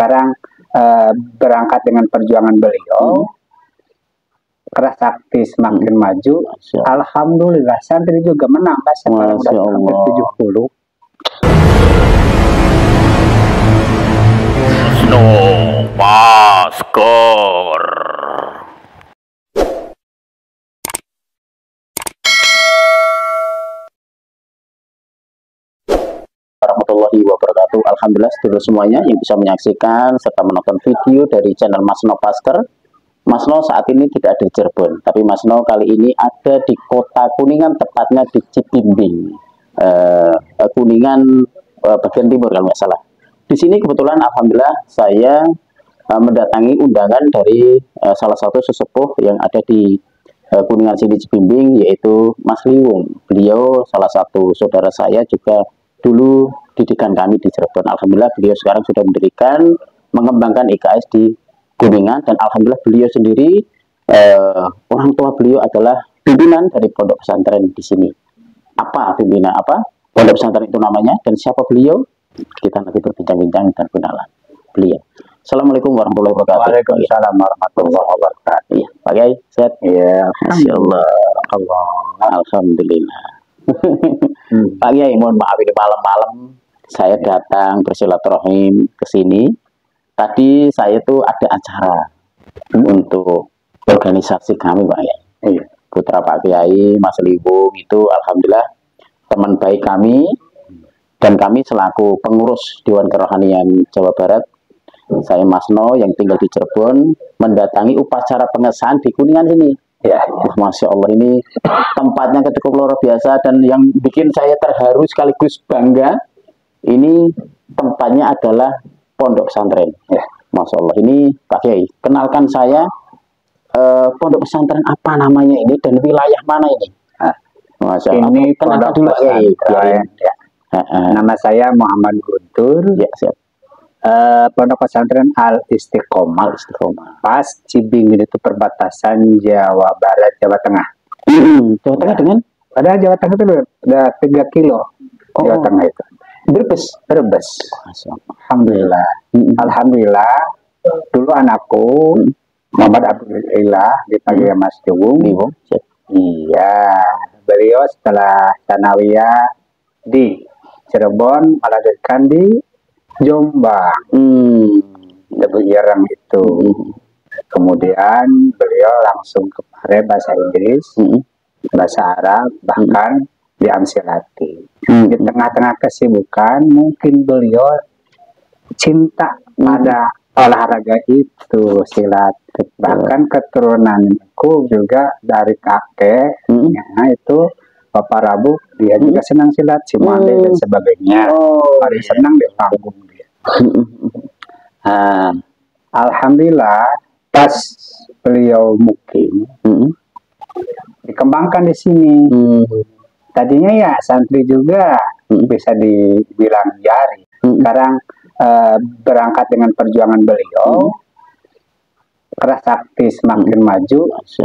Sekarang berangkat dengan perjuangan beliau, keras sakti semakin maju. Alhamdulillah santri juga menambah sekarang udah hampir 70. Masker. Warahmatullahi wabarakatuh. Alhamdulillah sedulur semuanya yang bisa menyaksikan serta menonton video dari channel Mas No Masker. Mas No saat ini tidak ada di Cirebon, tapi Mas No kali ini ada di kota Kuningan, tepatnya di Cibimbing, Kuningan bagian timur kalau nggak salah. Di sini kebetulan alhamdulillah saya mendatangi undangan dari salah satu sesepuh yang ada di Kuningan sini Cibimbing, yaitu Mas Liwung. Beliau salah satu saudara saya juga dulu didikan kami di Cirebon. Alhamdulillah beliau sekarang sudah mendirikan, mengembangkan IKS di Kuningan, dan alhamdulillah beliau sendiri orang tua beliau adalah pimpinan dari pondok pesantren di sini. Apa pimpinan apa pondok pesantren itu namanya dan siapa beliau? Kita nanti berbincang-bincang dan kenalan beliau. Assalamualaikum warahmatullahi wabarakatuh. Waalaikumsalam warahmatullahi wabarakatuh. Iya, Pak Kiai, sehat? Iya, Masyaallah. Alhamdulillah. Pak Kiai, mohon maaf ini malam-malam saya datang bersilaturahim ke sini. Tadi saya tuh ada acara untuk organisasi kami, Pak Kiai. Iya. Putra Pak Kiai, Mas Liwung itu alhamdulillah teman baik kami, dan kami selaku pengurus Dewan Kerohanian Jawa Barat, saya Mas No yang tinggal di Cirebon, mendatangi upacara pengesahan di Kuningan sini. Ya, Masya Allah, ini tempatnya cukup luar biasa, dan yang bikin saya terharu sekaligus bangga, ini tempatnya adalah pondok pesantren. Ya, Masya Allah, ini Pak Kiai, kenalkan saya, pondok pesantren apa namanya ini dan wilayah mana ini? Masya Allah. Ini pondok dulu Pak Kiai. Ya. Nama saya Muhammad Guntur. Ya, siap. Pondok pesantren Al Istiqomah. Pas Cibimbing itu perbatasan Jawa Barat, Jawa Tengah. Jawa Tengah dengan? Padahal Jawa Tengah itu udah 3 kilo. Jawa Tengah itu. Brebes. Alhamdulillah. Alhamdulillah. Dulu anakku Muhammad Abdulillah dipanggil Mas Liwung. Iya. Beliau setelah sanawiyah di Cirebon melanjutkan di Jombang, Tebu Ireng itu. Kemudian beliau langsung ke Pare bahasa Inggris, bahasa Arab, bahkan di Amsilati. Di tengah-tengah kesibukan, mungkin beliau cinta pada olahraga itu, silat. Bahkan keturunanku juga dari kakek, itu Bapak Rabu, dia juga senang silat, si Mande dan sebagainya. Paling senang di panggung dia. Alhamdulillah, pas beliau mukim, dikembangkan di sini. Tadinya ya santri juga bisa dibilang jari. Sekarang berangkat dengan perjuangan beliau, keras sakti semakin maju.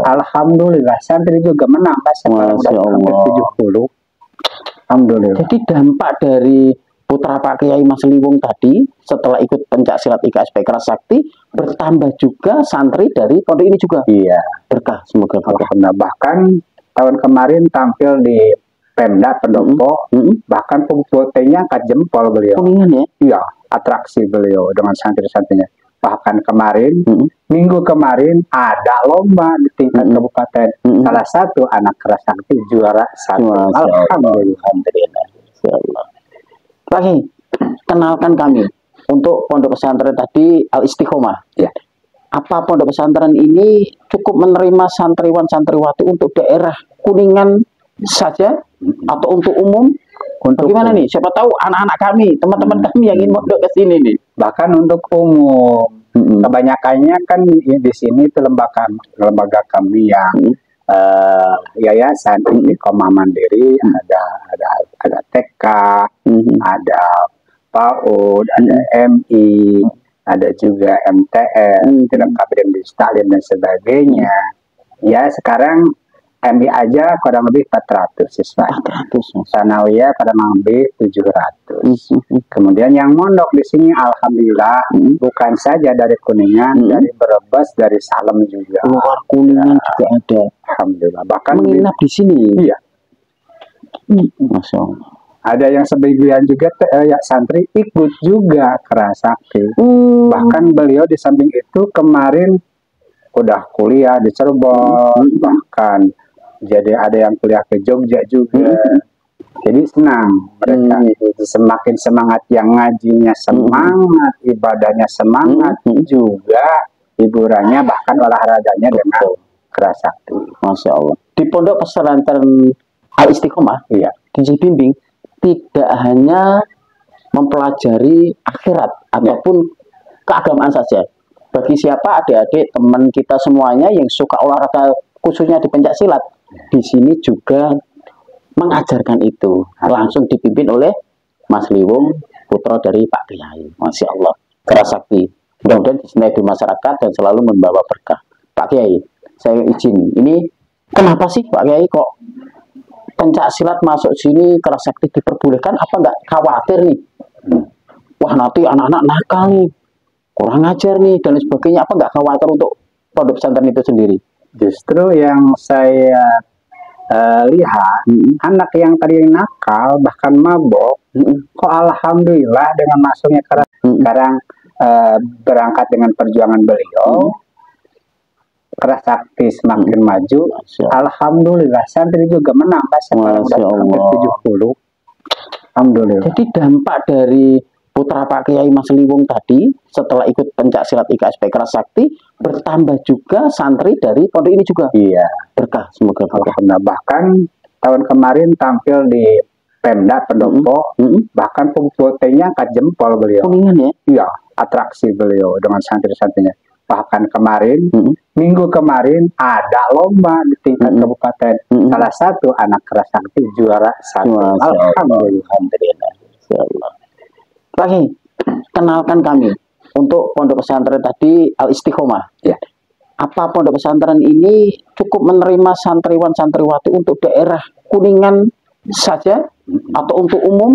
Alhamdulillah santri juga menambah sekarang udah hampir 70. Alhamdulillah. Jadi dampak dari putra Pak Kiai Mas Liwung tadi setelah ikut pencak silat IKSP keras sakti, bertambah juga santri dari pondok ini juga. Iya, berkah semoga. Alhamdulillah. Bahkan tahun kemarin tampil di Pemda Pendopo, bahkan fotonya angkat jempol beliau. Kuningan ya? Iya, atraksi beliau dengan santri-santrinya. Bahkan kemarin, minggu kemarin ada lomba di tingkat kabupaten. Salah satu anak keras sakti juara 1. Alhamdulillah. Lagi, kenalkan kami untuk pondok pesantren tadi Al Istiqomah. Ya. Apa pondok pesantren ini cukup menerima santriwan-santriwati untuk daerah Kuningan saja atau untuk umum? Untuk gimana nih? Siapa tahu anak-anak kami, teman-teman kami yang ingin mondok ke sini nih. Bahkan untuk umum, kebanyakannya kan di sini itu lembaga kami yang yayasan Istiqomah Mandiri, ada TK, ada PAUD, ada MI, ada juga MTN, dilengkapi dengan Stalin dan sebagainya. Ya sekarang MI aja kurang lebih 400 siswa. 400. Sanawiyah kurang lebih 700. Kemudian yang mondok di sini alhamdulillah bukan saja dari Kuningan, dari Brebes, dari Salem juga. Luar Kuningan juga ada. Alhamdulillah. Bahkan menginap di sini. Iya. Masya Allah. Ada yang sebagian juga ya santri ikut juga Kerasakti. Bahkan beliau di samping itu kemarin udah kuliah di Cirebon, bahkan jadi ada yang kuliah ke Jogja juga. Jadi senang mereka itu, semakin semangat yang ngajinya semangat, ibadahnya semangat, juga hiburannya bahkan olahraganya dengan Kerasakti. Masya Allah. Di Pondok Pesantren Al Istiqomah, iya, di Cibimbing tidak hanya mempelajari akhirat ataupun keagamaan saja. Bagi siapa adik-adik teman kita semuanya yang suka olahraga khususnya di pencak silat, di sini juga mengajarkan itu. Langsung dipimpin oleh Mas Liwung, putra dari Pak Kiai. Masya Allah. Kerasakti. Mudah-mudahan disenangi di masyarakat dan selalu membawa berkah. Pak Kiai, saya izin. Ini kenapa sih Pak Kiai kok pencak silat masuk sini, Kerasakti diperbolehkan? Apa nggak khawatir nih? Wah nanti anak-anak nakal nih, kurang ajar nih, dan sebagainya. Apa nggak khawatir untuk pondok pesantren itu sendiri? Justru yang saya lihat, anak yang tadi nakal, bahkan mabok, kok alhamdulillah dengan masuknya sekarang berangkat dengan perjuangan beliau, Kerasakti semakin maju. Alhamdulillah, santri juga menambah sekarang udah hampir 70. Alhamdulillah. Jadi dampak dari putra Pak Kiai Mas Liwung tadi setelah ikut pencak silat IKSP Kerasakti bertambah juga santri dari pondok ini juga. Iya, berkah semoga berkah. Alhamdulillah. Bahkan tahun kemarin tampil di Pemda Pendopo, bahkan putihnya angkat jempol beliau. Kuningan ya? Iya, atraksi beliau dengan santri-santrinya. Bahkan kemarin, minggu kemarin ada lomba di tingkat kabupaten. Salah satu anak Kerasakti juara 1. Alhamdulillah. Lagi, kenalkan kami untuk pondok pesantren tadi Al Istiqomah. Ya. Apa pondok pesantren ini cukup menerima santriwan-santriwati untuk daerah Kuningan saja atau untuk umum?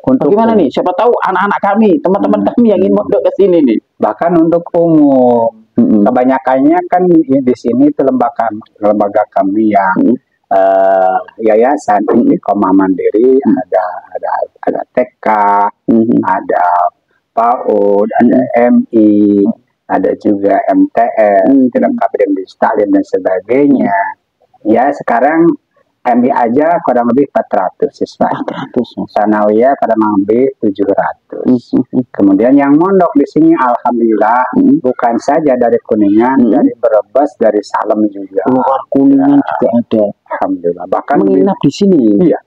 Untuk gimana nih? Siapa tahu anak-anak kami, teman-teman kami yang ingin mondok ke sini nih. Bahkan untuk umum, kebanyakannya kan di sini itu lembaga kami yang yayasan Istiqomah Mandiri, ada TK, ada PAUD, ada MI, ada juga MTN, lengkap dengan digital dan sebagainya. Ya sekarang MI aja kurang lebih 400 siswa. 400. Sanawiyah kurang lebih 700. Kemudian yang mondok di sini alhamdulillah bukan saja dari Kuningan, dari Brebes, dari Salem juga. Luar Kuningan juga ada. Alhamdulillah. Bahkan menginap di sini. Iya.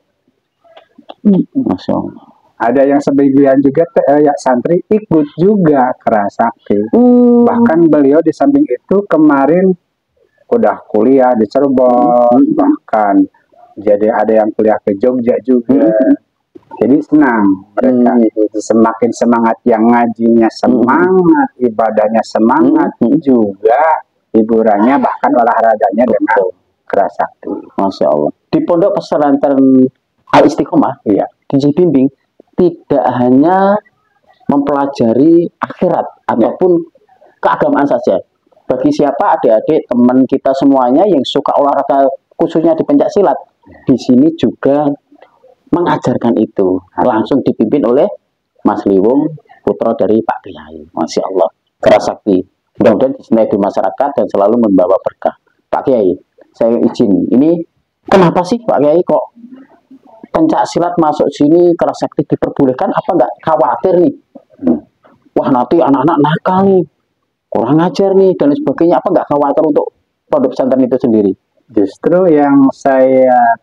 Masya Allah. Ada yang sebagian juga ya santri ikut juga Kerasakti. Bahkan beliau di samping itu kemarin udah kuliah di Cirebon, bahkan jadi ada yang kuliah ke Jogja juga. Jadi senang mereka itu, semakin semangat yang ngajinya semangat, ibadahnya semangat, juga hiburannya bahkan olahraganya dengan Kerasakti. Masya Allah. Di Pondok Pesantren Al Istiqomah, iya, di Cibimbing tidak hanya mempelajari akhirat ataupun keagamaan saja. Bagi siapa adik-adik teman kita semuanya yang suka olahraga khususnya di pencak silat, di sini juga mengajarkan itu. Langsung dipimpin oleh Mas Liwung, putra dari Pak Kiai. Masya Allah. Kerasakti. Mudah-mudahan disenangi di masyarakat dan selalu membawa berkah. Pak Kiai, saya izin. Ini kenapa sih Pak Kiai kok pencak silat masuk sini, Kerasakti diperbolehkan? Apa nggak khawatir nih? Wah nanti anak-anak nakal nih, kurang ajar nih, dan sebagainya. Apa nggak khawatir untuk pondok pesantren itu sendiri? Justru yang saya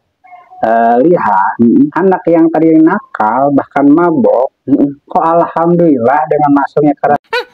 lihat, anak yang tadi nakal, bahkan mabok, kok alhamdulillah dengan masuknya Kerasakti